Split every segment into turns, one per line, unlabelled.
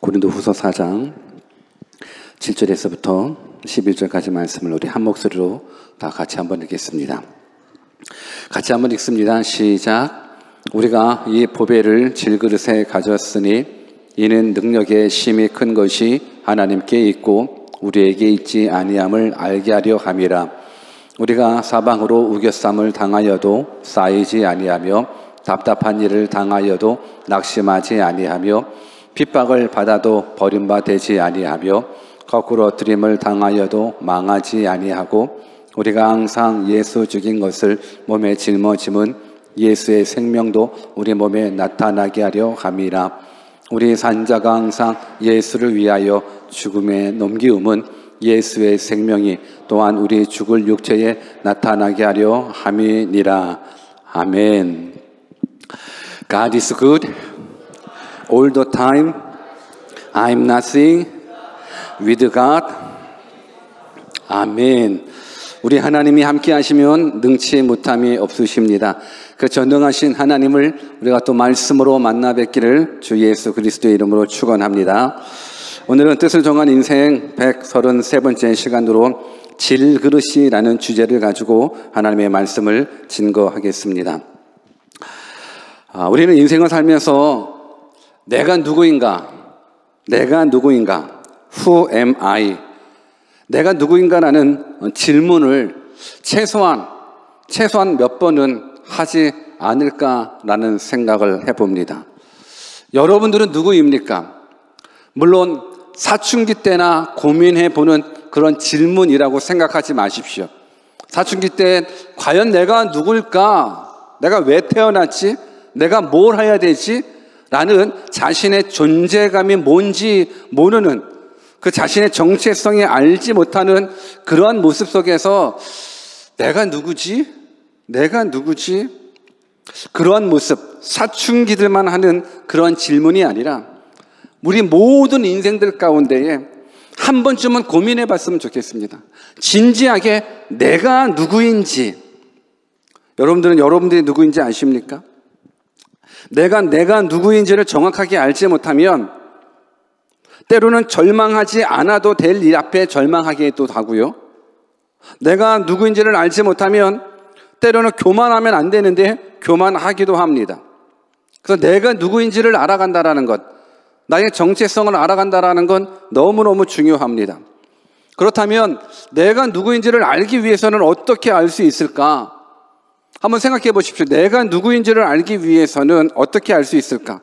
고린도후서 4장 7절에서부터 11절까지 말씀을 우리 한 목소리로 다 같이 한번 읽겠습니다. 같이 한번 읽습니다. 시작. 우리가 이 보배를 질그릇에 가졌으니 이는 능력의 심히 큰 것이 하나님께 있고 우리에게 있지 아니함을 알게 하려 함이라. 우리가 사방으로 우겨쌈을 당하여도 쌓이지 아니하며 답답한 일을 당하여도 낙심하지 아니하며 핍박을 받아도 버림받지 아니하며 거꾸로 엎드림을 당하여도 망하지 아니하고 우리가 항상 예수 죽인 것을 몸에 짊어짐은 예수의 생명도 우리 몸에 나타나게 하려 함이라. 우리 산자가 항상 예수를 위하여 죽음에 넘기움은 예수의 생명이 또한 우리 죽을 육체에 나타나게 하려 함이니라. 아멘. God is good all the time. I'm nothing with God. 아멘. 우리 하나님이 함께 하시면 능치 못함이 없으십니다. 그 전능하신 하나님을 우리가 또 말씀으로 만나 뵙기를 주 예수 그리스도의 이름으로 축원합니다. 오늘은 뜻을 정한 인생 133번째 시간으로 질그릇이라는 주제를 가지고 하나님의 말씀을 증거하겠습니다. 우리는 인생을 살면서 내가 누구인가? Who am I? 내가 누구인가라는 질문을 최소한 몇 번은 하지 않을까라는 생각을 해봅니다. 여러분들은 누구입니까? 물론 사춘기 때나 고민해보는 그런 질문이라고 생각하지 마십시오. 사춘기 때 과연 내가 누굴까? 내가 왜 태어났지? 내가 뭘 해야 되지? 라는 자신의 존재감이 뭔지 모르는, 그 자신의 정체성이 알지 못하는 그러한 모습 속에서 내가 누구지? 그러한 모습, 사춘기들만 하는 그런 질문이 아니라 우리 모든 인생들 가운데에 한 번쯤은 고민해 봤으면 좋겠습니다. 진지하게 내가 누구인지. 여러분들은 여러분들이 누구인지 아십니까? 내가 누구인지를 정확하게 알지 못하면 때로는 절망하지 않아도 될 일 앞에 절망하기도 하고요. 내가 누구인지를 알지 못하면 때로는 교만하면 안 되는데 교만하기도 합니다. 그래서 내가 누구인지를 알아간다라는 것, 나의 정체성을 알아간다라는 건 너무너무 중요합니다. 그렇다면 내가 누구인지를 알기 위해서는 어떻게 알 수 있을까? 한번 생각해 보십시오. 내가 누구인지를 알기 위해서는 어떻게 알 수 있을까?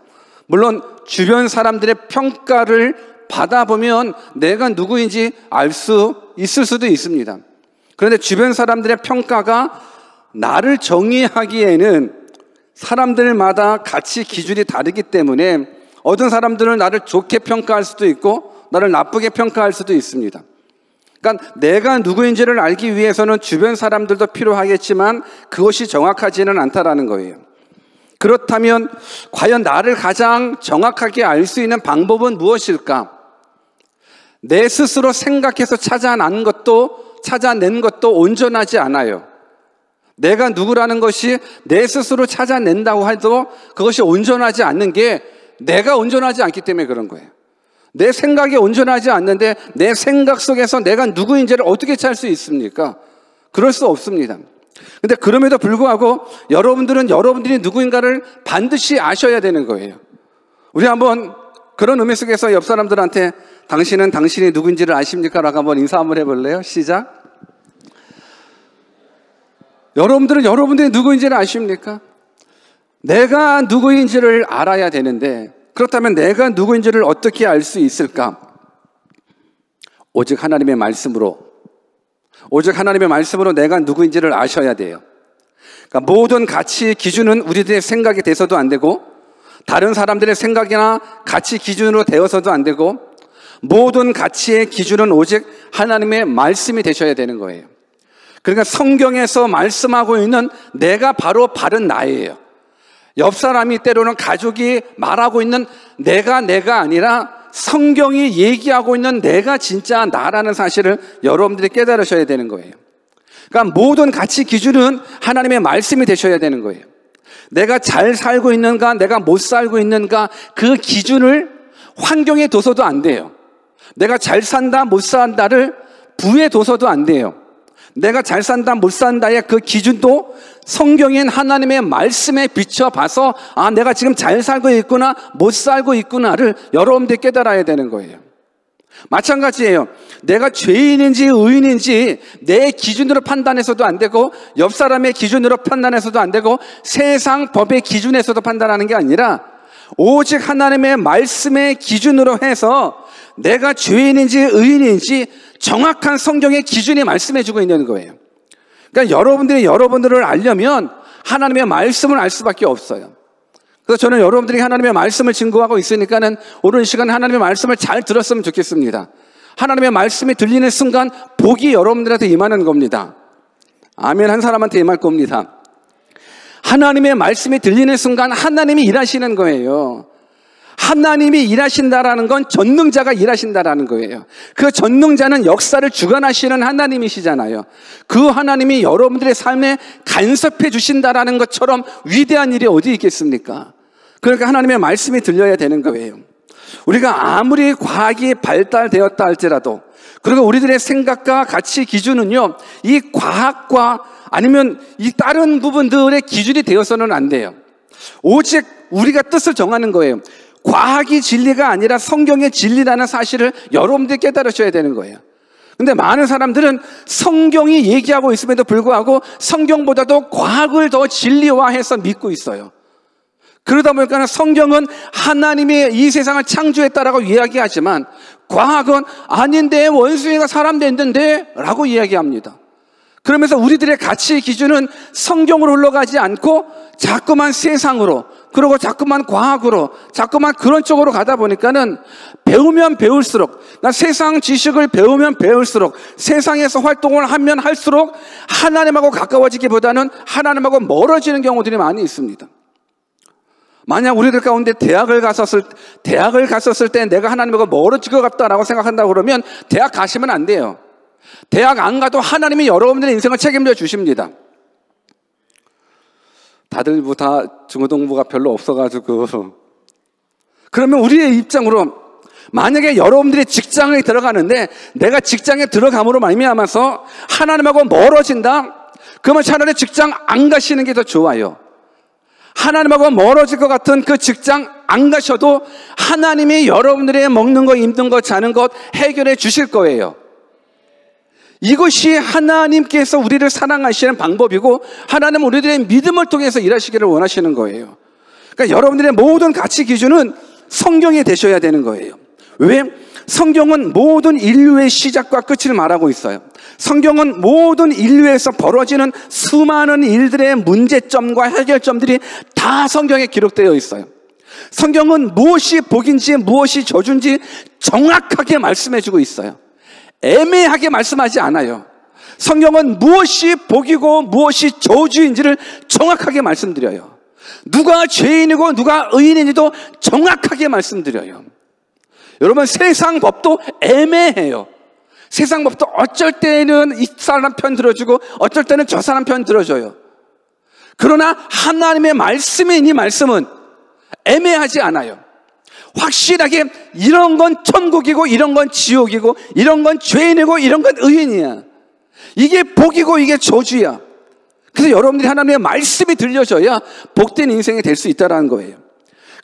물론 주변 사람들의 평가를 받아보면 내가 누구인지 알 수 있을 수도 있습니다. 그런데 주변 사람들의 평가가 나를 정의하기에는 사람들마다 가치 기준이 다르기 때문에 어떤 사람들은 나를 좋게 평가할 수도 있고 나를 나쁘게 평가할 수도 있습니다. 그러니까 내가 누구인지를 알기 위해서는 주변 사람들도 필요하겠지만 그것이 정확하지는 않다라는 거예요. 그렇다면 과연 나를 가장 정확하게 알 수 있는 방법은 무엇일까? 내 스스로 생각해서 찾아낸 것도 온전하지 않아요. 내가 누구라는 것이 내 스스로 찾아낸다고 해도 그것이 온전하지 않는 게 내가 온전하지 않기 때문에 그런 거예요. 내 생각이 온전하지 않는데 내 생각 속에서 내가 누구인지를 어떻게 찾을 수 있습니까? 그럴 수 없습니다. 근데 그럼에도 불구하고 여러분들은 여러분들이 누구인가를 반드시 아셔야 되는 거예요. 우리 한번 그런 의미 속에서 옆 사람들한테 당신은 당신이 누구인지를 아십니까? 라고 한번 인사 한번 해볼래요? 시작. 여러분들은 여러분들이 누구인지를 아십니까? 내가 누구인지를 알아야 되는데 그렇다면 내가 누구인지를 어떻게 알 수 있을까? 오직 하나님의 말씀으로 내가 누구인지를 아셔야 돼요. 그러니까 모든 가치 기준은 우리들의 생각이 돼서도 안 되고 다른 사람들의 생각이나 가치 기준으로 되어서도 안 되고 모든 가치의 기준은 오직 하나님의 말씀이 되셔야 되는 거예요. 그러니까 성경에서 말씀하고 있는 내가 바로 바른 나예요. 옆 사람이 때로는 가족이 말하고 있는 내가 아니라 성경이 얘기하고 있는 내가 진짜 나라는 사실을 여러분들이 깨달으셔야 되는 거예요. 그러니까 모든 가치 기준은 하나님의 말씀이 되셔야 되는 거예요. 내가 잘 살고 있는가, 내가 못 살고 있는가, 그 기준을 환경에 둬서도 안 돼요. 내가 잘 산다, 못 산다를 부에 둬서도 안 돼요. 내가 잘 산다, 못 산다의 그 기준도 성경인 하나님의 말씀에 비춰봐서 아, 내가 지금 잘 살고 있구나, 못 살고 있구나를 여러분들이 깨달아야 되는 거예요. 마찬가지예요. 내가 죄인인지 의인인지 내 기준으로 판단해서도 안 되고 옆 사람의 기준으로 판단해서도 안 되고 세상 법의 기준에서도 판단하는 게 아니라 오직 하나님의 말씀의 기준으로 해서 내가 죄인인지 의인인지 정확한 성경의 기준이 말씀해주고 있는 거예요. 그러니까 여러분들을 알려면 하나님의 말씀을 알 수밖에 없어요. 그래서 저는 여러분들이 하나님의 말씀을 증거하고 있으니까는 오늘 시간에 하나님의 말씀을 잘 들었으면 좋겠습니다. 하나님의 말씀이 들리는 순간 복이 여러분들한테 임하는 겁니다. 아멘 한 사람한테 임할 겁니다. 하나님의 말씀이 들리는 순간 하나님이 일하시는 거예요. 하나님이 일하신다라는 건 전능자가 일하신다라는 거예요. 그 전능자는 역사를 주관하시는 하나님이시잖아요. 그 하나님이 여러분들의 삶에 간섭해 주신다라는 것처럼 위대한 일이 어디 있겠습니까? 그러니까 하나님의 말씀이 들려야 되는 거예요. 우리가 아무리 과학이 발달되었다 할지라도, 그리고 우리들의 생각과 가치 기준은요, 이 과학과 아니면 이 다른 부분들의 기준이 되어서는 안 돼요. 오직 우리가 뜻을 정하는 거예요. 과학이 진리가 아니라 성경의 진리라는 사실을 여러분들이 깨달으셔야 되는 거예요. 근데 많은 사람들은 성경이 얘기하고 있음에도 불구하고 성경보다도 과학을 더 진리화해서 믿고 있어요. 그러다 보니까 성경은 하나님이 이 세상을 창조했다라고 이야기하지만 과학은 아닌데 원숭이가 사람 됐는데 라고 이야기합니다. 그러면서 우리들의 가치 기준은 성경으로 흘러가지 않고 자꾸만 세상으로, 그리고 자꾸만 과학으로, 자꾸만 그런 쪽으로 가다 보니까는 배우면 배울수록, 세상 지식을 배우면 배울수록, 세상에서 활동을 하면 할수록 하나님하고 가까워지기보다는 하나님하고 멀어지는 경우들이 많이 있습니다. 만약 우리들 가운데 대학을 갔었을 때 내가 하나님하고 멀어질 것 같다라고 생각한다고 그러면 대학 가시면 안 돼요. 대학 안 가도 하나님이 여러분들의 인생을 책임져 주십니다. 다들 뭐 다 중고등부가 별로 없어가지고. 그러면 우리의 입장으로 만약에 여러분들이 직장에 들어가는데 내가 직장에 들어감으로 말미암아서 하나님하고 멀어진다? 그러면 차라리 직장 안 가시는 게 더 좋아요. 하나님하고 멀어질 것 같은 그 직장 안 가셔도 하나님이 여러분들의 먹는 것, 입는 것, 자는 것 해결해 주실 거예요. 이것이 하나님께서 우리를 사랑하시는 방법이고 하나님은 우리들의 믿음을 통해서 일하시기를 원하시는 거예요. 그러니까 여러분들의 모든 가치 기준은 성경이 되셔야 되는 거예요. 왜? 성경은 모든 인류의 시작과 끝을 말하고 있어요. 성경은 모든 인류에서 벌어지는 수많은 일들의 문제점과 해결점들이 다 성경에 기록되어 있어요. 성경은 무엇이 복인지 무엇이 저주인지 정확하게 말씀해주고 있어요. 애매하게 말씀하지 않아요. 성경은 무엇이 복이고 무엇이 저주인지를 정확하게 말씀드려요. 누가 죄인이고 누가 의인인지도 정확하게 말씀드려요. 여러분, 세상 법도 애매해요. 세상 법도 어쩔 때는 이 사람 편 들어주고 어쩔 때는 저 사람 편 들어줘요. 그러나 하나님의 말씀인 이 말씀은 애매하지 않아요. 확실하게 이런 건 천국이고 이런 건 지옥이고 이런 건 죄인이고 이런 건 의인이야. 이게 복이고 이게 저주야. 그래서 여러분들이 하나님의 말씀이 들려줘야 복된 인생이 될 수 있다는 거예요.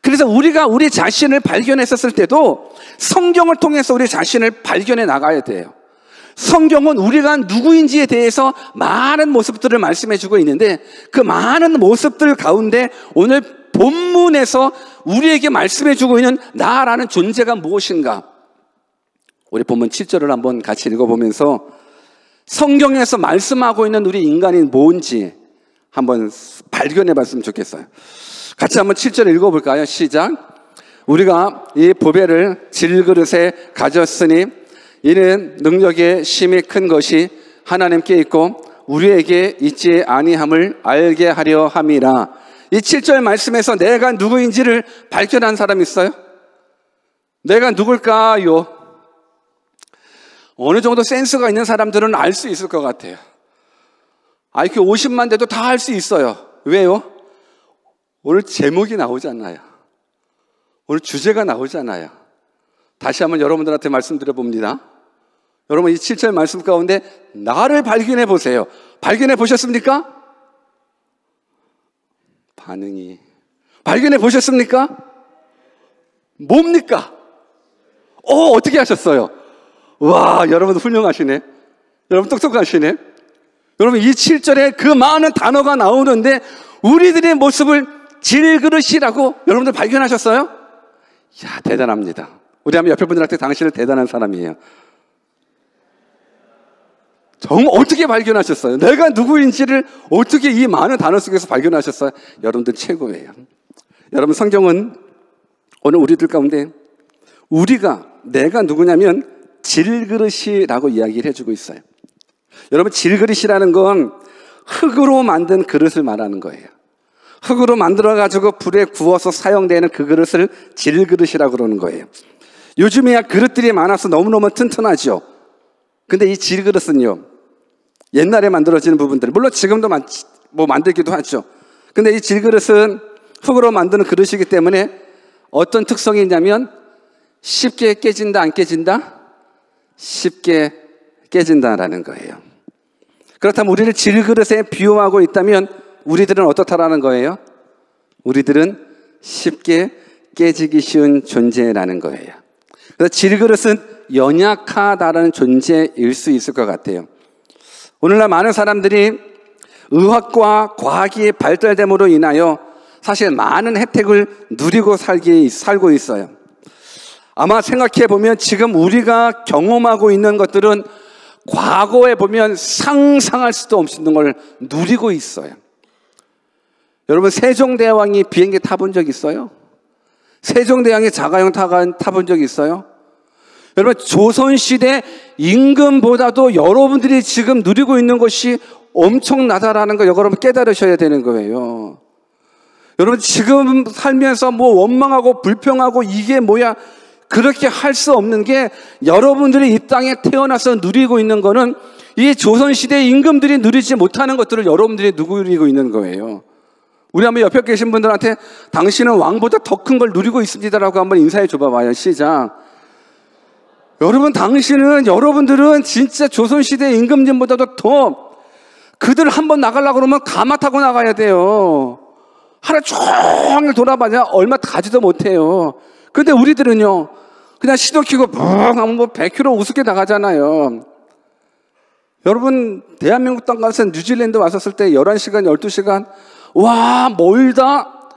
그래서 우리가 우리 자신을 발견했었을 때도 성경을 통해서 우리 자신을 발견해 나가야 돼요. 성경은 우리가 누구인지에 대해서 많은 모습들을 말씀해 주고 있는데 그 많은 모습들 가운데 오늘 본문에서 우리에게 말씀해 주고 있는 나라는 존재가 무엇인가? 우리 본문 7절을 한번 같이 읽어보면서 성경에서 말씀하고 있는 우리 인간이 뭔지 한번 발견해 봤으면 좋겠어요. 같이 한번 7절 읽어볼까요? 시작. 우리가 이 보배를 질그릇에 가졌으니 이는 능력의 심히 큰 것이 하나님께 있고 우리에게 있지 아니함을 알게 하려 함이라. 이 7절 말씀에서 내가 누구인지를 발견한 사람 있어요? 내가 누굴까요? 어느 정도 센스가 있는 사람들은 알 수 있을 것 같아요. IQ 50만 돼도 다 할 수 있어요. 왜요? 오늘 제목이 나오잖아요. 오늘 주제가 나오잖아요. 다시 한번 여러분들한테 말씀드려 봅니다. 여러분 이 7절 말씀 가운데 나를 발견해 보세요. 발견해 보셨습니까? 반응이 발견해 보셨습니까? 뭡니까? 어떻게 하셨어요? 와, 여러분 훌륭하시네. 여러분 똑똑하시네. 여러분 이 7절에 그 많은 단어가 나오는데 우리들의 모습을 질그릇이라고 여러분들 발견하셨어요? 야, 대단합니다. 우리 한번 옆에 분들한테 당신은 대단한 사람이에요. 정말 어떻게 발견하셨어요? 내가 누구인지를 어떻게 이 많은 단어 속에서 발견하셨어요? 여러분들 최고예요. 여러분 성경은 오늘 우리들 가운데 내가 누구냐면 질그릇이라고 이야기를 해주고 있어요. 여러분 질그릇이라는 건 흙으로 만든 그릇을 말하는 거예요. 흙으로 만들어가지고 불에 구워서 사용되는 그 그릇을 질그릇이라고 그러는 거예요. 요즘에야 그릇들이 많아서 너무너무 튼튼하죠. 근데 이 질그릇은요, 옛날에 만들어지는 부분들, 물론 지금도 만들기도 하죠. 근데 이 질그릇은 흙으로 만드는 그릇이기 때문에 어떤 특성이 있냐면 쉽게 깨진다, 안 깨진다? 쉽게 깨진다라는 거예요. 그렇다면 우리를 질그릇에 비유하고 있다면 우리들은 어떻다라는 거예요? 우리들은 쉽게 깨지기 쉬운 존재라는 거예요. 그래서 질그릇은 연약하다라는 존재일 수 있을 것 같아요. 오늘날 많은 사람들이 의학과 과학이 발달됨으로 인하여 사실 많은 혜택을 누리고 살고 있어요. 아마 생각해 보면 지금 우리가 경험하고 있는 것들은 과거에 보면 상상할 수도 없는 걸 누리고 있어요. 여러분 세종대왕이 비행기 타본 적 있어요? 세종대왕이 자가용 타본 적 있어요? 여러분 조선시대 임금보다도 여러분들이 지금 누리고 있는 것이 엄청나다라는 거 여러분 깨달으셔야 되는 거예요. 여러분 지금 살면서 원망하고 불평하고 이게 뭐야 그렇게 할 수 없는 게 여러분들이 이 땅에 태어나서 누리고 있는 거는 이 조선시대 임금들이 누리지 못하는 것들을 여러분들이 누리고 있는 거예요. 우리 한번 옆에 계신 분들한테 당신은 왕보다 더 큰 걸 누리고 있습니다라고 한번 인사해 줘봐봐요. 시작. 여러분들은 진짜 조선시대 임금님보다도 더 그들 한번 나가려고 그러면 가마 타고 나가야 돼요. 하루 종일 돌아봐야 얼마 가지도 못해요. 근데 우리들은요, 그냥 시도 키고 붕 하면 100km 우습게 나가잖아요. 여러분, 대한민국 땅 가서 뉴질랜드 왔었을 때 11시간, 12시간, 와, 멀다.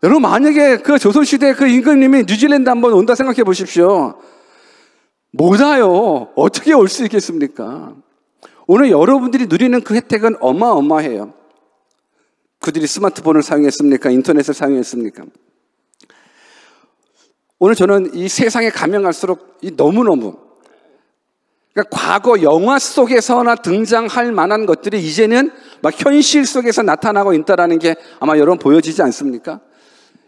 여러분, 만약에 그 조선시대 그 임금님이 뉴질랜드 한번 온다 생각해 보십시오. 못 와요. 어떻게 올 수 있겠습니까? 오늘 여러분들이 누리는 그 혜택은 어마어마해요. 그들이 스마트폰을 사용했습니까? 인터넷을 사용했습니까? 오늘 저는 이 세상에 가면 갈수록 너무너무 그러니까 과거 영화 속에서나 등장할 만한 것들이 이제는 막 현실 속에서 나타나고 있다는 게 아마 여러분 보여지지 않습니까?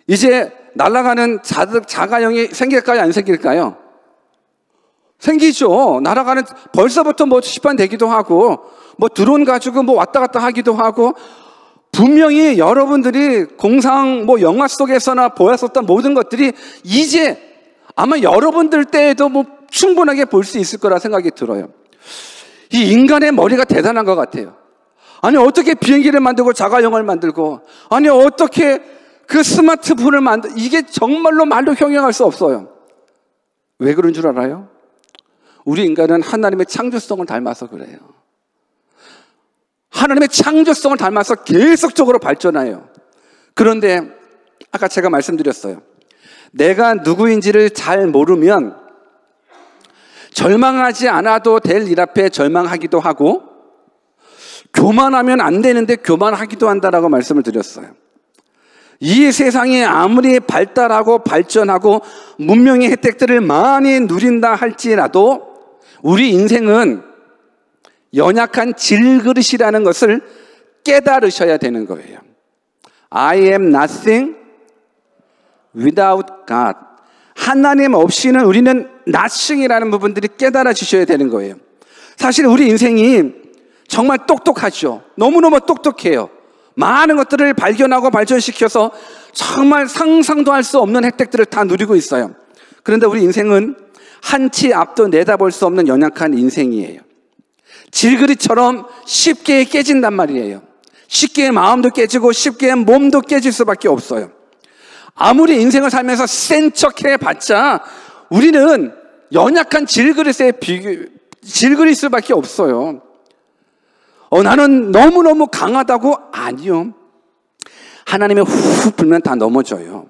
이제 날아가는 자가용이 생길까요? 안 생길까요? 생기죠. 날아가는 벌써부터 시판되기도 하고 드론 가지고 왔다 갔다 하기도 하고 분명히 여러분들이 공상 영화 속에서나 보였었던 모든 것들이 이제 아마 여러분들 때에도 충분하게 볼 수 있을 거라 생각이 들어요. 이 인간의 머리가 대단한 것 같아요. 아니 어떻게 비행기를 만들고 자가용을 만들고 아니 어떻게 그 스마트폰을 이게 정말로 말로 형용할 수 없어요. 왜 그런 줄 알아요? 우리 인간은 하나님의 창조성을 닮아서 그래요. 하나님의 창조성을 닮아서 계속적으로 발전해요. 그런데 아까 제가 말씀드렸어요. 내가 누구인지를 잘 모르면 절망하지 않아도 될 일 앞에 절망하기도 하고 교만하면 안 되는데 교만하기도 한다라고 말씀을 드렸어요. 이 세상이 아무리 발달하고 발전하고 문명의 혜택들을 많이 누린다 할지라도 우리 인생은 연약한 질그릇이라는 것을 깨달으셔야 되는 거예요. I am nothing without God. 하나님 없이는 우리는 nothing이라는 부분들이 깨달아 주셔야 되는 거예요. 사실 우리 인생이 정말 똑똑하죠. 너무너무 똑똑해요. 많은 것들을 발견하고 발전시켜서 정말 상상도 할 수 없는 혜택들을 다 누리고 있어요. 그런데 우리 인생은 한 치 앞도 내다볼 수 없는 연약한 인생이에요. 질그릇처럼 쉽게 깨진단 말이에요. 쉽게 마음도 깨지고 쉽게 몸도 깨질 수밖에 없어요. 아무리 인생을 살면서 센 척해 봤자 우리는 연약한 질그릇일 수밖에 없어요. 나는 너무너무 강하다고? 아니요. 하나님의 후 불면 다 넘어져요.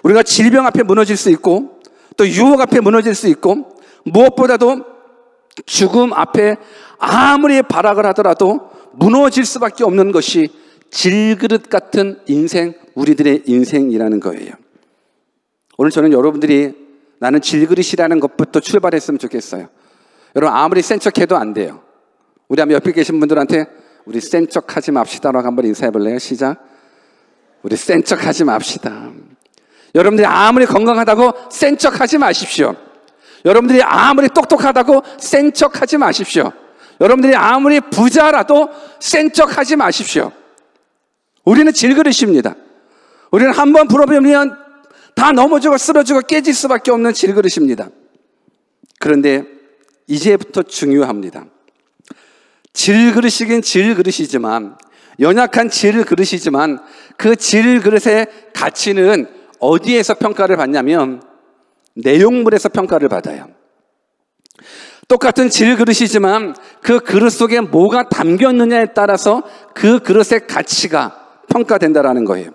우리가 질병 앞에 무너질 수 있고 또 유혹 앞에 무너질 수 있고 무엇보다도 죽음 앞에 아무리 발악을 하더라도 무너질 수밖에 없는 것이 질그릇 같은 인생, 우리들의 인생이라는 거예요. 오늘 저는 여러분들이 나는 질그릇이라는 것부터 출발했으면 좋겠어요. 여러분 아무리 센 척해도 안 돼요. 우리 한번 옆에 계신 분들한테 우리 센 척하지 맙시다라고 한번 인사해 볼래요? 시작. 우리 센 척하지 맙시다. 여러분들이 아무리 건강하다고 센 척하지 마십시오. 여러분들이 아무리 똑똑하다고 센 척하지 마십시오. 여러분들이 아무리 부자라도 센 척하지 마십시오. 우리는 질그릇입니다. 우리는 한번 부러뜨리면 다 넘어지고 쓰러지고 깨질 수밖에 없는 질그릇입니다. 그런데 이제부터 중요합니다. 질그릇이긴 질그릇이지만, 연약한 질그릇이지만 그 질그릇의 가치는 어디에서 평가를 받냐면 내용물에서 평가를 받아요. 똑같은 질그릇이지만 그 그릇 속에 뭐가 담겼느냐에 따라서 그 그릇의 가치가 평가된다라는 거예요.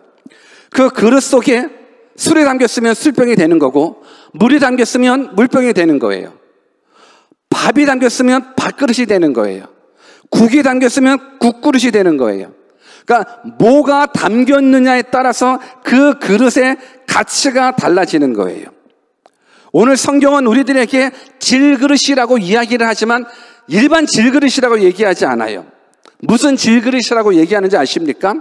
그 그릇 속에 술이 담겼으면 술병이 되는 거고, 물이 담겼으면 물병이 되는 거예요. 밥이 담겼으면 밥그릇이 되는 거예요. 국이 담겼으면 국그릇이 되는 거예요. 그러니까 뭐가 담겼느냐에 따라서 그 그릇의 가치가 달라지는 거예요. 오늘 성경은 우리들에게 질그릇이라고 이야기를 하지만 일반 질그릇이라고 얘기하지 않아요. 무슨 질그릇이라고 얘기하는지 아십니까?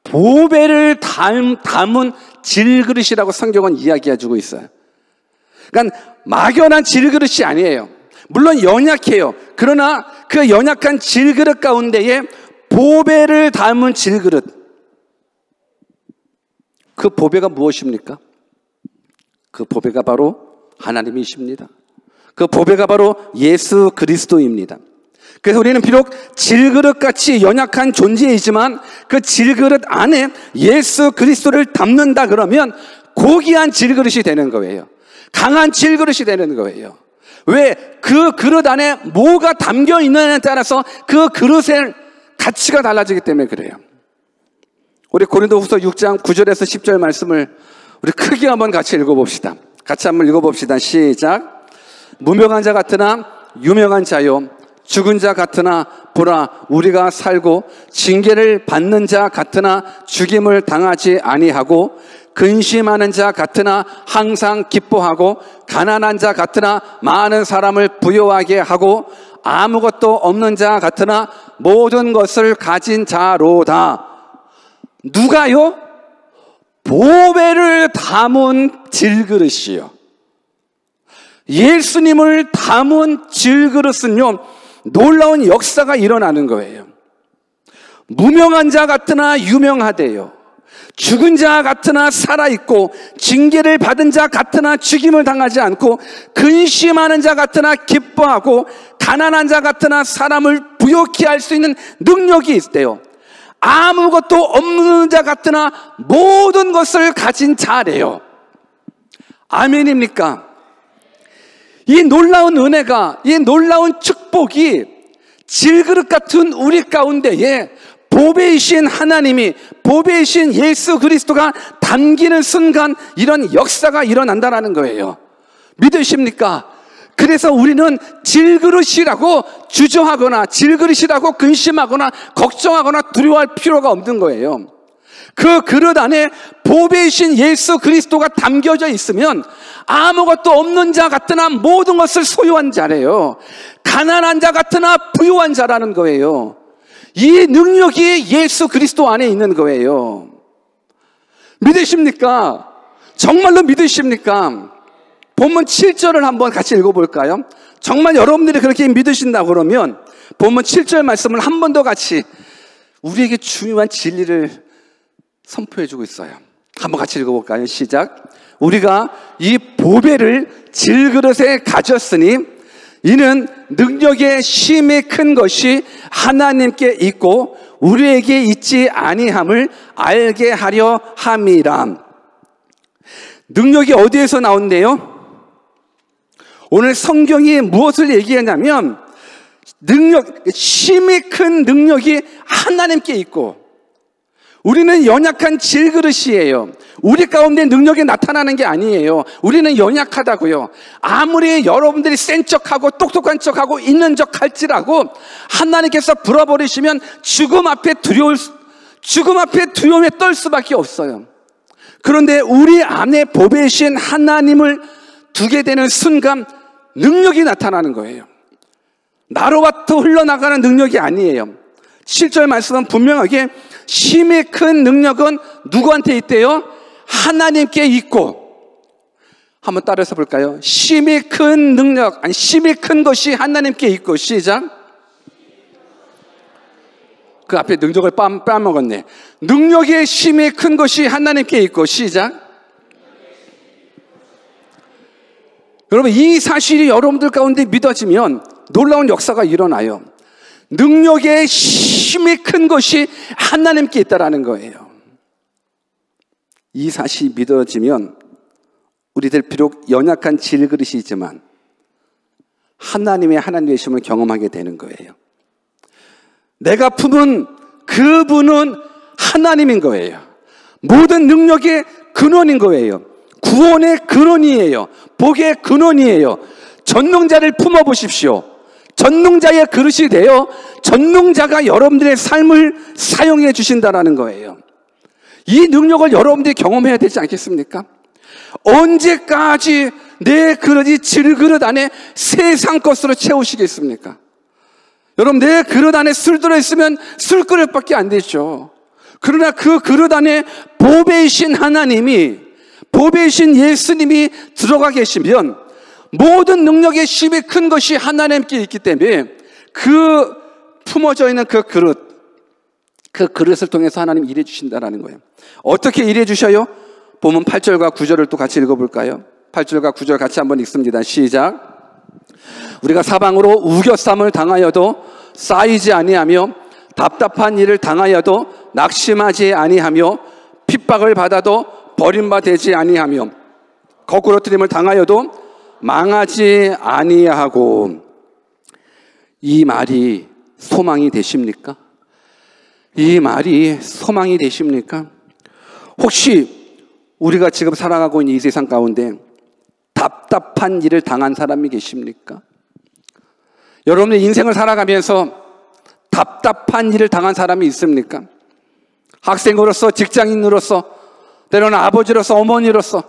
보배를 담은 질그릇이라고 성경은 이야기해주고 있어요. 그러니까 막연한 질그릇이 아니에요. 물론 연약해요. 그러나 그 연약한 질그릇 가운데에 보배를 담은 질그릇. 그 보배가 무엇입니까? 그 보배가 바로 하나님이십니다. 그 보배가 바로 예수 그리스도입니다. 그래서 우리는 비록 질그릇같이 연약한 존재이지만 그 질그릇 안에 예수 그리스도를 담는다 그러면 고귀한 질그릇이 되는 거예요. 강한 질그릇이 되는 거예요. 왜? 그 그릇 안에 뭐가 담겨 있느냐에 따라서 그 그릇의 가치가 달라지기 때문에 그래요. 우리 고린도후서 6장 9절에서 10절 말씀을 우리 크게 한번 같이 읽어봅시다. 같이 한번 읽어봅시다. 시작. 무명한 자 같으나 유명한 자요, 죽은 자 같으나 보라 우리가 살고, 징계를 받는 자 같으나 죽임을 당하지 아니하고, 근심하는 자 같으나 항상 기뻐하고, 가난한 자 같으나 많은 사람을 부요하게 하고, 아무것도 없는 자 같으나 모든 것을 가진 자로다. 누가요? 보배를 담은 질그릇이요. 예수님을 담은 질그릇은요, 놀라운 역사가 일어나는 거예요. 무명한 자 같으나 유명하대요. 죽은 자 같으나 살아있고, 징계를 받은 자 같으나 죽임을 당하지 않고, 근심하는 자 같으나 기뻐하고, 가난한 자 같으나 사람을 부욕케 할 수 있는 능력이 있대요. 아무것도 없는 자 같으나 모든 것을 가진 자래요. 아멘입니까? 이 놀라운 은혜가, 이 놀라운 축복이 질그릇 같은 우리 가운데에 보배이신 하나님이, 보배이신 예수 그리스도가 담기는 순간 이런 역사가 일어난다는 거예요. 믿으십니까? 그래서 우리는 질그릇이라고 주저하거나 질그릇이라고 근심하거나 걱정하거나 두려워할 필요가 없는 거예요. 그 그릇 안에 보배이신 예수 그리스도가 담겨져 있으면 아무것도 없는 자 같으나 모든 것을 소유한 자래요. 가난한 자 같으나 부유한 자라는 거예요. 이 능력이 예수 그리스도 안에 있는 거예요. 믿으십니까? 정말로 믿으십니까? 본문 7절을 한번 같이 읽어볼까요? 정말 여러분들이 그렇게 믿으신다고 그러면 본문 7절 말씀을 한 번 더 같이 우리에게 중요한 진리를 선포해주고 있어요. 한번 같이 읽어볼까요? 시작. 우리가 이 보배를 질그릇에 가졌으니 이는 능력의 힘이 큰 것이 하나님께 있고 우리에게 있지 아니함을 알게 하려 함이라. 능력이 어디에서 나온대요? 오늘 성경이 무엇을 얘기하냐면 힘이 큰 능력이 하나님께 있고 우리는 연약한 질그릇이에요. 우리 가운데 능력이 나타나는 게 아니에요. 우리는 연약하다고요. 아무리 여러분들이 센 척하고 똑똑한 척하고 있는 척 할지라도 하나님께서 불어버리시면 죽음 앞에 두려움에 떨 수밖에 없어요. 그런데 우리 안에 보배이신 하나님을 두게 되는 순간 능력이 나타나는 거예요. 나로부터 흘러나가는 능력이 아니에요. 7절 말씀은 분명하게 힘이 큰 능력은 누구한테 있대요? 하나님께 있고. 한번 따라서 볼까요? 힘이 큰 능력, 힘이 큰 것이 하나님께 있고. 시작. 그 앞에 능력을 빼먹었네. 능력의 힘이 큰 것이 하나님께 있고. 시작. 여러분, 이 사실이 여러분들 가운데 믿어지면 놀라운 역사가 일어나요. 능력의 힘이 큰 것이 하나님께 있다라는 거예요. 이 사실이 믿어지면 우리들 비록 연약한 질그릇이지만 하나님의 하나님이심을 경험하게 되는 거예요. 내가 품은 그분은 하나님인 거예요. 모든 능력의 근원인 거예요. 구원의 근원이에요. 복의 근원이에요. 전능자를 품어보십시오. 전능자의 그릇이 되어 전능자가 여러분들의 삶을 사용해 주신다는 거예요. 이 능력을 여러분들이 경험해야 되지 않겠습니까? 언제까지 내 그릇이 질그릇 안에 세상 것으로 채우시겠습니까? 여러분, 내 그릇 안에 술 들어있으면 술그릇밖에 안 되죠. 그러나 그 그릇 안에 보배이신 하나님이, 보배이신 예수님이 들어가 계시면 모든 능력의 힘이 큰 것이 하나님께 있기 때문에 그 품어져 있는 그 그릇을 통해서 하나님 일해 주신다는 거예요. 어떻게 일해 주셔요? 보면 8절과 9절을 또 같이 읽어볼까요? 8절과 9절 같이 한번 읽습니다. 시작. 우리가 사방으로 우겨쌈을 당하여도 쌓이지 아니하며 답답한 일을 당하여도 낙심하지 아니하며 핍박을 받아도 버림받지 아니하며 거꾸로 트림을 당하여도 망하지 아니하고. 이 말이 소망이 되십니까? 이 말이 소망이 되십니까? 혹시 우리가 지금 살아가고 있는 이 세상 가운데 답답한 일을 당한 사람이 계십니까? 여러분의 인생을 살아가면서 답답한 일을 당한 사람이 있습니까? 학생으로서, 직장인으로서, 때로는 아버지로서, 어머니로서,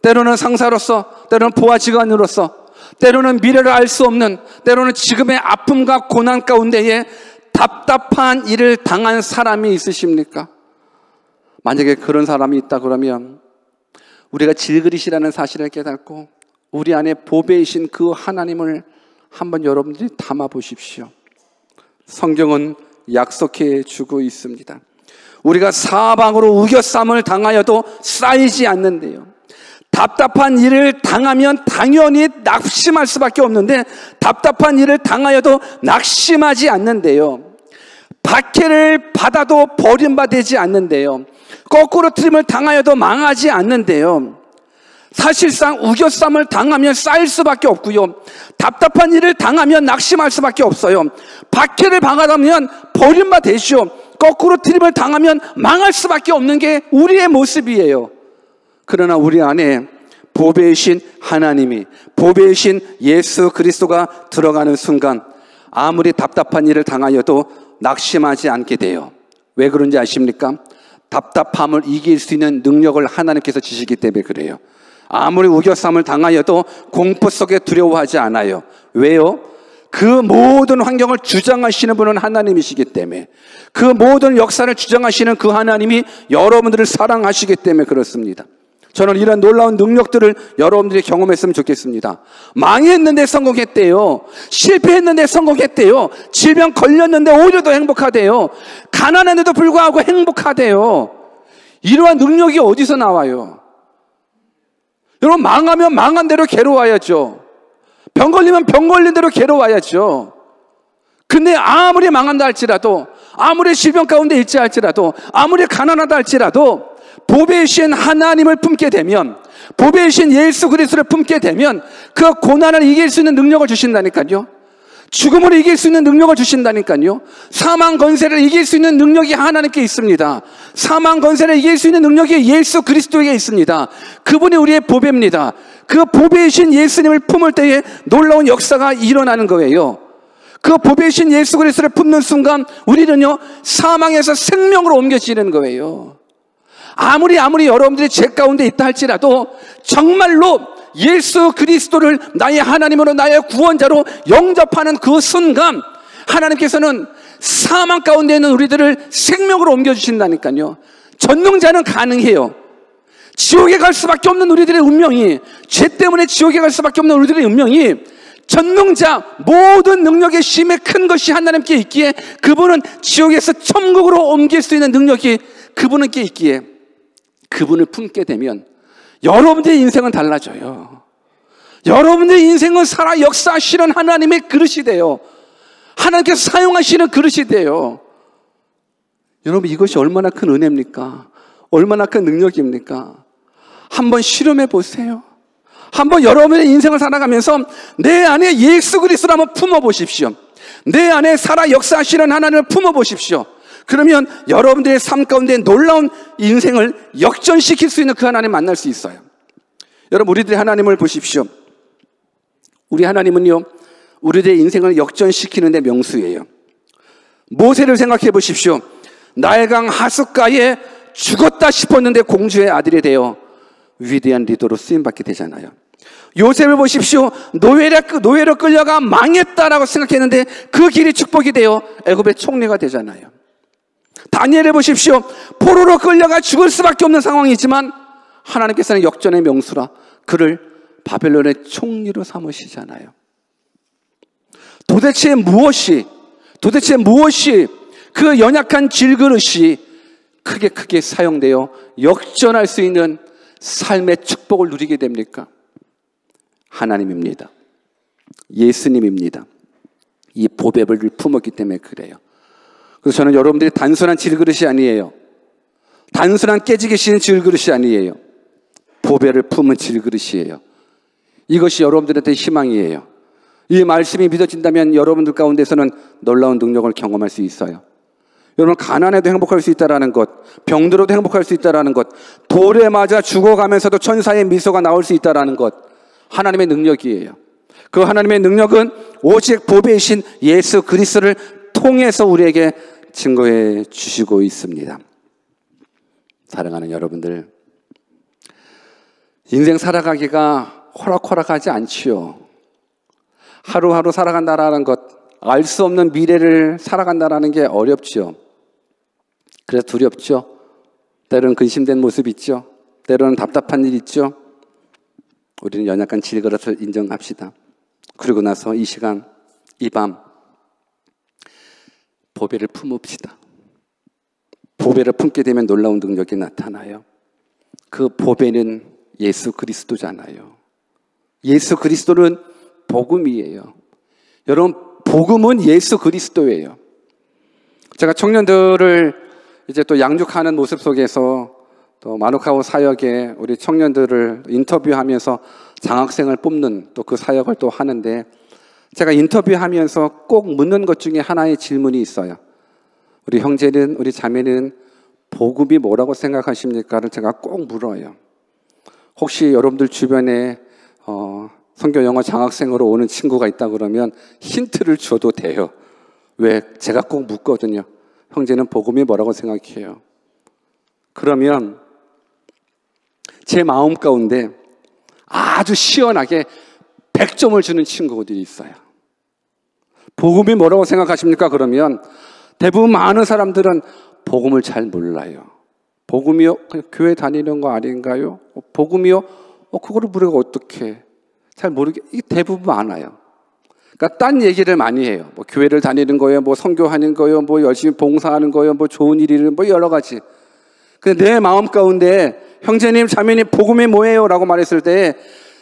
때로는 상사로서, 때로는 부하직원으로서, 때로는 미래를 알 수 없는, 때로는 지금의 아픔과 고난 가운데에 답답한 일을 당한 사람이 있으십니까? 만약에 그런 사람이 있다 그러면 우리가 질그릇이라는 사실을 깨닫고 우리 안에 보배이신 그 하나님을 한번 여러분들이 담아 보십시오. 성경은 약속해 주고 있습니다. 우리가 사방으로 우겨쌈을 당하여도 쌓이지 않는데요. 답답한 일을 당하면 당연히 낙심할 수밖에 없는데 답답한 일을 당하여도 낙심하지 않는데요. 박해를 받아도 버림받지 않는데요. 거꾸로 트림을 당하여도 망하지 않는데요. 사실상 우겨쌈을 당하면 쌓일 수밖에 없고요. 답답한 일을 당하면 낙심할 수밖에 없어요. 박해를 당하면 버림받으시오. 거꾸로 트림을 당하면 망할 수밖에 없는 게 우리의 모습이에요. 그러나 우리 안에 보배이신 하나님이, 보배이신 예수 그리스도가 들어가는 순간 아무리 답답한 일을 당하여도 낙심하지 않게 돼요. 왜 그런지 아십니까? 답답함을 이길 수 있는 능력을 하나님께서 주시기 때문에 그래요. 아무리 우겨쌈을 당하여도 공포 속에 두려워하지 않아요. 왜요? 그 모든 환경을 주장하시는 분은 하나님이시기 때문에, 그 모든 역사를 주장하시는 그 하나님이 여러분들을 사랑하시기 때문에 그렇습니다. 저는 이런 놀라운 능력들을 여러분들이 경험했으면 좋겠습니다. 망했는데 성공했대요. 실패했는데 성공했대요. 질병 걸렸는데 오히려 더 행복하대요. 가난한데도 불구하고 행복하대요. 이러한 능력이 어디서 나와요? 여러분, 망하면 망한 대로 괴로워야죠. 병 걸리면 병 걸린 대로 괴로워야죠. 근데 아무리 망한다 할지라도, 아무리 질병 가운데 있지 할지라도, 아무리 가난하다 할지라도 보배의 신 하나님을 품게 되면, 보배의 신 예수 그리스도를 품게 되면 그 고난을 이길 수 있는 능력을 주신다니까요. 죽음을 이길 수 있는 능력을 주신다니까요. 사망 권세를 이길 수 있는 능력이 하나님께 있습니다. 사망 권세를 이길 수 있는 능력이 예수 그리스도에게 있습니다. 그분이 우리의 보배입니다. 그 보배이신 예수님을 품을 때에 놀라운 역사가 일어나는 거예요. 그 보배이신 예수 그리스도를 품는 순간 우리는요, 사망에서 생명으로 옮겨지는 거예요. 아무리 여러분들이 죄 가운데 있다 할지라도 정말로 예수 그리스도를 나의 하나님으로, 나의 구원자로 영접하는 그 순간 하나님께서는 사망 가운데 있는 우리들을 생명으로 옮겨주신다니까요. 전능자는 가능해요. 지옥에 갈 수밖에 없는 우리들의 운명이, 죄 때문에 지옥에 갈 수밖에 없는 우리들의 운명이 전능자, 모든 능력의 힘에 큰 것이 하나님께 있기에 그분은 지옥에서 천국으로 옮길 수 있는 능력이 그분께 있기에 그분을 품게 되면 여러분들의 인생은 달라져요. 여러분들의 인생은 살아 역사하시는 하나님의 그릇이 돼요. 하나님께서 사용하시는 그릇이 돼요. 여러분, 이것이 얼마나 큰 은혜입니까? 얼마나 큰 능력입니까? 한번 실험해 보세요. 한번 여러분의 인생을 살아가면서 내 안에 예수 그리스도를 한번 품어보십시오. 내 안에 살아 역사하시는 하나님을 품어보십시오. 그러면 여러분들의 삶 가운데 놀라운 인생을 역전시킬 수 있는 그 하나님 만날 수 있어요. 여러분, 우리들의 하나님을 보십시오. 우리 하나님은요, 우리들의 인생을 역전시키는 데 명수예요. 모세를 생각해 보십시오. 나일강 하숫가에 죽었다 싶었는데 공주의 아들이 되어 위대한 리더로 쓰임받게 되잖아요. 요셉을 보십시오. 노예로 끌려가 망했다라고 생각했는데 그 길이 축복이 되어 애굽의 총리가 되잖아요. 다니엘을 보십시오. 포로로 끌려가 죽을 수밖에 없는 상황이지만 하나님께서는 역전의 명수라 그를 바벨론의 총리로 삼으시잖아요. 도대체 무엇이 그 연약한 질그릇이 크게 사용되어 역전할 수 있는 삶의 축복을 누리게 됩니까? 하나님입니다. 예수님입니다. 이 보배를 품었기 때문에 그래요. 그래서 저는 여러분들이 단순한 질그릇이 아니에요. 단순한 깨지기 싫은 질그릇이 아니에요. 보배를 품은 질그릇이에요. 이것이 여러분들한테 희망이에요. 이 말씀이 믿어진다면 여러분들 가운데서는 놀라운 능력을 경험할 수 있어요. 여러분, 가난해도 행복할 수 있다는 것, 병들어도 행복할 수 있다는 것, 돌에 맞아 죽어가면서도 천사의 미소가 나올 수 있다는 것, 하나님의 능력이에요. 그 하나님의 능력은 오직 보배이신 예수 그리스도를 통해서 우리에게 증거해 주시고 있습니다. 사랑하는 여러분들, 인생 살아가기가 호락호락하지 않지요. 하루하루 살아간다라는 것, 알 수 없는 미래를 살아간다라는 게 어렵죠. 그래서 두렵죠. 때로는 근심된 모습 있죠. 때로는 답답한 일 있죠. 우리는 연약한 질그릇을 인정합시다. 그리고 나서 이 시간, 이 밤 보배를 품읍시다. 보배를 품게 되면 놀라운 능력이 나타나요. 그 보배는 예수 그리스도잖아요. 예수 그리스도는 복음이에요. 여러분, 복음은 예수 그리스도예요. 제가 청년들을 이제 또 양육하는 모습 속에서 또 마누카우 사역에 우리 청년들을 인터뷰하면서 장학생을 뽑는 또 그 사역을 또 하는데, 제가 인터뷰하면서 꼭 묻는 것 중에 하나의 질문이 있어요. 우리 형제는, 우리 자매는 복음이 뭐라고 생각하십니까를 제가 꼭 물어요. 혹시 여러분들 주변에 선교 영어 장학생으로 오는 친구가 있다 그러면 힌트를 줘도 돼요. 왜? 제가 꼭 묻거든요. 형제는 복음이 뭐라고 생각해요? 그러면 제 마음 가운데 아주 시원하게 100점을 주는 친구들이 있어요. 복음이 뭐라고 생각하십니까? 그러면 대부분 많은 사람들은 복음을 잘 몰라요. 복음이요? 그냥 교회 다니는 거 아닌가요? 복음이요? 그거를 우리가 어떻게 잘 모르게, 이게 대부분 많아요. 그러니까 딴 얘기를 많이 해요. 뭐 교회를 다니는 거예요, 뭐 선교하는 거예요, 뭐 열심히 봉사하는 거예요, 뭐 좋은 일이는 뭐 여러 가지. 근데 내 마음 가운데 형제님, 자매님, 복음이 뭐예요? 라고 말했을 때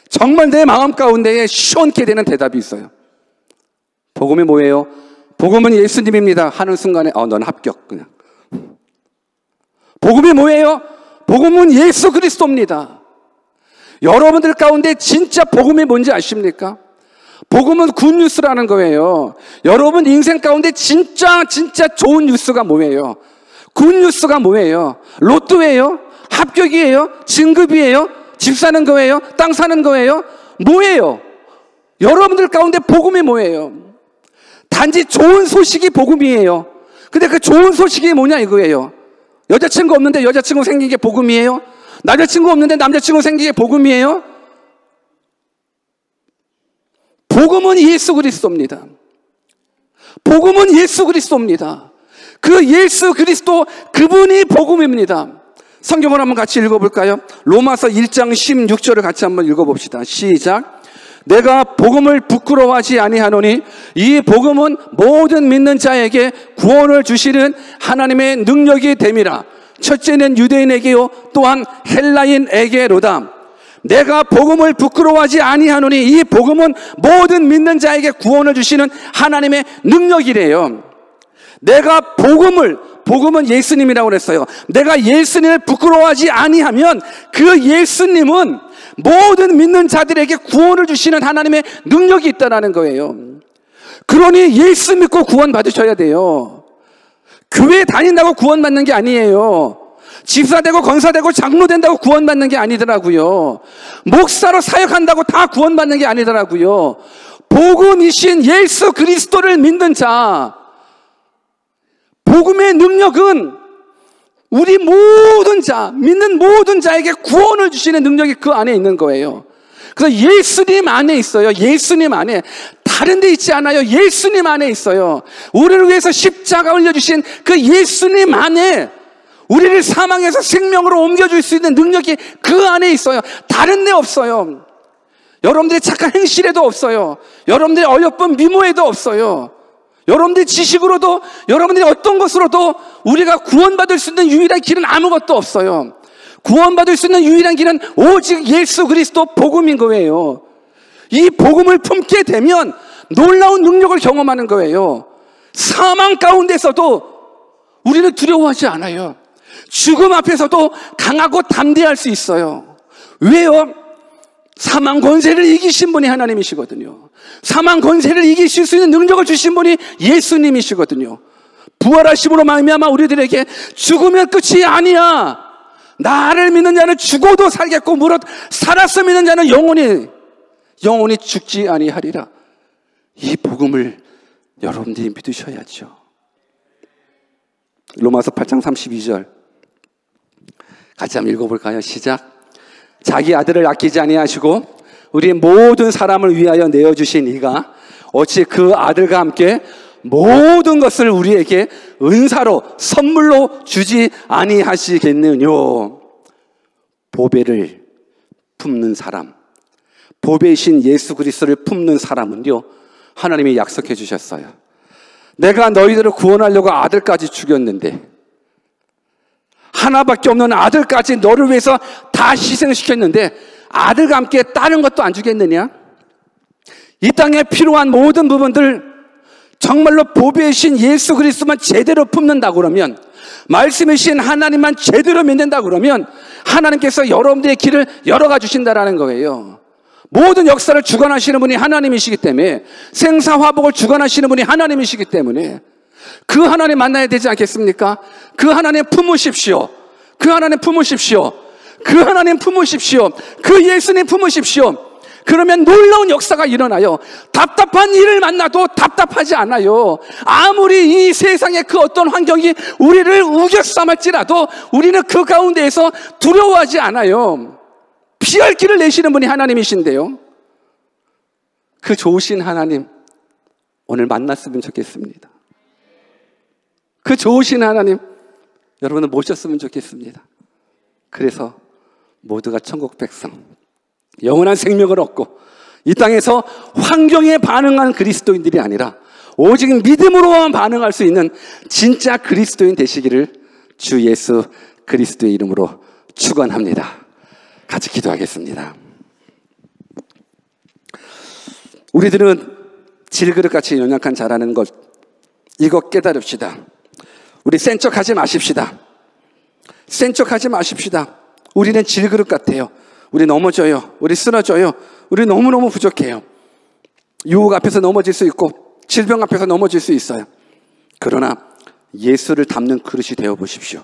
정말 내 마음 가운데에 시원케 되는 대답이 있어요. 복음이 뭐예요? 복음은 예수님입니다 하는 순간에 넌 합격. 그냥. 복음이 뭐예요? 복음은 예수 그리스도입니다. 여러분들 가운데 진짜 복음이 뭔지 아십니까? 복음은 굿뉴스라는 거예요. 여러분 인생 가운데 진짜 좋은 뉴스가 뭐예요? 굿뉴스가 뭐예요? 로또예요? 합격이에요? 진급이에요? 집 사는 거예요? 땅 사는 거예요? 뭐예요? 여러분들 가운데 복음이 뭐예요? 단지 좋은 소식이 복음이에요. 근데 그 좋은 소식이 뭐냐 이거예요. 여자친구 없는데 여자친구 생긴 게 복음이에요? 남자친구 없는데 남자친구 생긴 게 복음이에요? 복음은 예수 그리스도입니다. 복음은 예수 그리스도입니다. 그 예수 그리스도 그분이 복음입니다. 성경을 한번 같이 읽어볼까요? 로마서 1장 16절을 같이 한번 읽어봅시다. 시작. 내가 복음을 부끄러워하지 아니하노니 이 복음은 모든 믿는 자에게 구원을 주시는 하나님의 능력이 됨이라. 첫째는 유대인에게요 또한 헬라인에게로다. 내가 복음을 부끄러워하지 아니하노니 이 복음은 모든 믿는 자에게 구원을 주시는 하나님의 능력이래요. 내가 복음은 예수님이라고 그랬어요. 내가 예수님을 부끄러워하지 아니하면 그 예수님은 모든 믿는 자들에게 구원을 주시는 하나님의 능력이 있다는 거예요. 그러니 예수 믿고 구원 받으셔야 돼요. 교회 다닌다고 구원 받는 게 아니에요. 집사되고 권사되고 장로 된다고 구원 받는 게 아니더라고요. 목사로 사역한다고 다 구원 받는 게 아니더라고요. 복음이신 예수 그리스도를 믿는 자, 복음의 능력은 우리 모든 자, 믿는 모든 자에게 구원을 주시는 능력이 그 안에 있는 거예요. 그래서 예수님 안에 있어요. 예수님 안에. 다른 데 있지 않아요. 예수님 안에 있어요. 우리를 위해서 십자가 올려주신 그 예수님 안에 우리를 사망에서 생명으로 옮겨줄 수 있는 능력이 그 안에 있어요. 다른 데 없어요. 여러분들의 착한 행실에도 없어요. 여러분들의 어여쁜 미모에도 없어요. 여러분들의 지식으로도, 여러분들의 어떤 것으로도 우리가 구원받을 수 있는 유일한 길은 아무것도 없어요. 구원받을 수 있는 유일한 길은 오직 예수 그리스도 복음인 거예요. 이 복음을 품게 되면 놀라운 능력을 경험하는 거예요. 사망 가운데서도 우리는 두려워하지 않아요. 죽음 앞에서도 강하고 담대할 수 있어요. 왜요? 사망 권세를 이기신 분이 하나님이시거든요. 사망 권세를 이기실 수 있는 능력을 주신 분이 예수님이시거든요. 부활하심으로 말미암아 우리들에게 죽으면 끝이 아니야. 나를 믿는 자는 죽어도 살겠고 무릇 살아서 믿는 자는 영원히 죽지 아니하리라. 이 복음을 여러분들이 믿으셔야죠. 로마서 8장 32절 같이 한번 읽어볼까요? 시작. 자기 아들을 아끼지 아니하시고 우리 모든 사람을 위하여 내어주신 이가 어찌 그 아들과 함께 모든 것을 우리에게 은사로 선물로 주지 아니하시겠느뇨. 보배를 품는 사람, 보배이신 예수 그리스도를 품는 사람은요 하나님이 약속해 주셨어요. 내가 너희들을 구원하려고 아들까지 죽였는데, 하나밖에 없는 아들까지 너를 위해서 다 희생시켰는데 아들과 함께 다른 것도 안 주겠느냐? 이 땅에 필요한 모든 부분들 정말로 보배이신 예수 그리스도만 제대로 품는다 그러면, 말씀이신 하나님만 제대로 믿는다 그러면 하나님께서 여러분들의 길을 열어가 주신다라는 거예요. 모든 역사를 주관하시는 분이 하나님이시기 때문에, 생사화복을 주관하시는 분이 하나님이시기 때문에 그 하나님 만나야 되지 않겠습니까? 그 하나님 품으십시오. 그 하나님 품으십시오. 그 하나님 품으십시오. 그 예수님 품으십시오. 그러면 놀라운 역사가 일어나요. 답답한 일을 만나도 답답하지 않아요. 아무리 이 세상의 그 어떤 환경이 우리를 우겨삼을지라도 우리는 그 가운데에서 두려워하지 않아요. 피할 길을 내시는 분이 하나님이신데요. 그 좋으신 하나님 오늘 만났으면 좋겠습니다. 그 좋으신 하나님 여러분은 모셨으면 좋겠습니다. 그래서 모두가 천국 백성, 영원한 생명을 얻고 이 땅에서 환경에 반응한 그리스도인들이 아니라 오직 믿음으로만 반응할 수 있는 진짜 그리스도인 되시기를 주 예수 그리스도의 이름으로 축원합니다. 같이 기도하겠습니다. 우리들은 질그릇같이 연약한 자라는 것, 이거 깨달읍시다. 우리 센 척하지 마십시다. 센 척하지 마십시다. 우리는 질그릇 같아요. 우리 넘어져요. 우리 쓰러져요. 우리 너무너무 부족해요. 유혹 앞에서 넘어질 수 있고 질병 앞에서 넘어질 수 있어요. 그러나 예수를 담는 그릇이 되어 보십시오.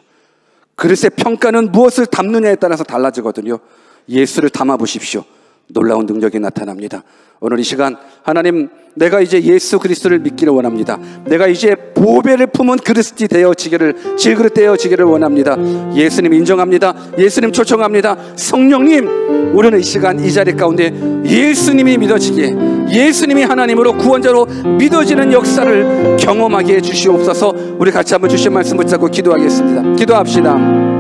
그릇의 평가는 무엇을 담느냐에 따라서 달라지거든요. 예수를 담아 보십시오. 놀라운 능력이 나타납니다. 오늘 이 시간 하나님, 내가 이제 예수 그리스도를 믿기를 원합니다. 내가 이제 보배를 품은 그릇이 되어지기를, 질그릇 되어지기를 원합니다. 예수님 인정합니다. 예수님 초청합니다. 성령님, 우리는 이 시간 이 자리 가운데 예수님이 믿어지기에, 예수님이 하나님으로 구원자로 믿어지는 역사를 경험하게 해주시옵소서. 우리 같이 한번 주신 말씀 붙잡고 기도하겠습니다. 기도합시다.